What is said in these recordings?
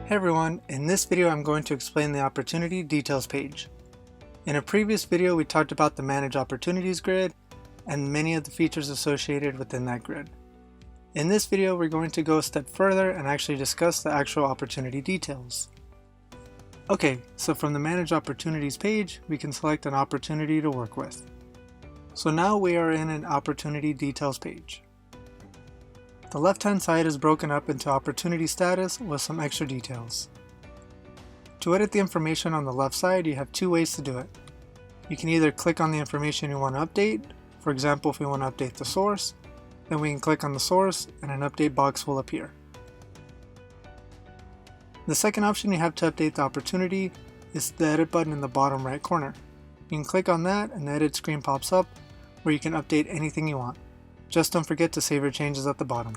Hey everyone, in this video I'm going to explain the Opportunity Details page. In a previous video we talked about the Manage Opportunities grid and many of the features associated within that grid. In this video we're going to go a step further and actually discuss the actual opportunity details. Okay, so from the Manage Opportunities page we can select an opportunity to work with. So now we are in an Opportunity Details page. The left-hand side is broken up into opportunity status with some extra details. To edit the information on the left side, you have two ways to do it. You can either click on the information you want to update. For example, if we want to update the source, then we can click on the source and an update box will appear. The second option you have to update the opportunity is the edit button in the bottom right corner. You can click on that and the edit screen pops up where you can update anything you want. Just don't forget to save your changes at the bottom.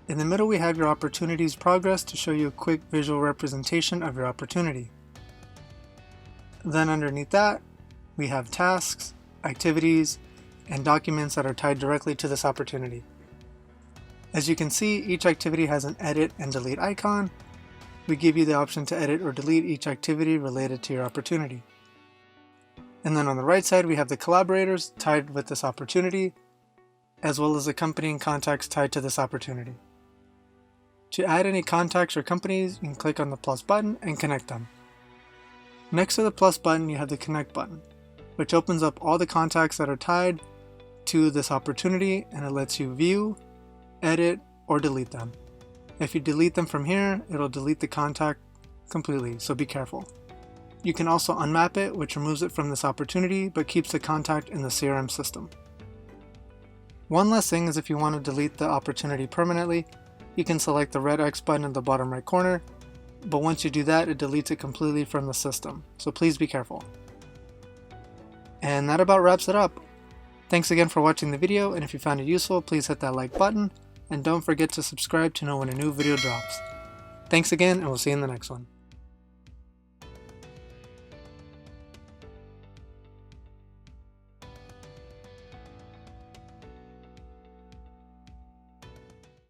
In the middle we have your opportunity's progress to show you a quick visual representation of your opportunity. Then underneath that, we have tasks, activities, and documents that are tied directly to this opportunity. As you can see, each activity has an edit and delete icon. We give you the option to edit or delete each activity related to your opportunity. And then on the right side we have the collaborators tied with this opportunity, as well as accompanying contacts tied to this opportunity. To add any contacts or companies, you can click on the plus button and connect them. Next to the plus button you have the connect button, which opens up all the contacts that are tied to this opportunity, and it lets you view, edit, or delete them. If you delete them from here, it'll delete the contact completely, so be careful. You can also unmap it, which removes it from this opportunity but keeps the contact in the CRM system. One last thing is if you want to delete the opportunity permanently, you can select the red X button in the bottom right corner, but once you do that, it deletes it completely from the system, so please be careful. And that about wraps it up. Thanks again for watching the video, and if you found it useful, please hit that like button. And don't forget to subscribe to know when a new video drops. Thanks again, and we'll see you in the next one.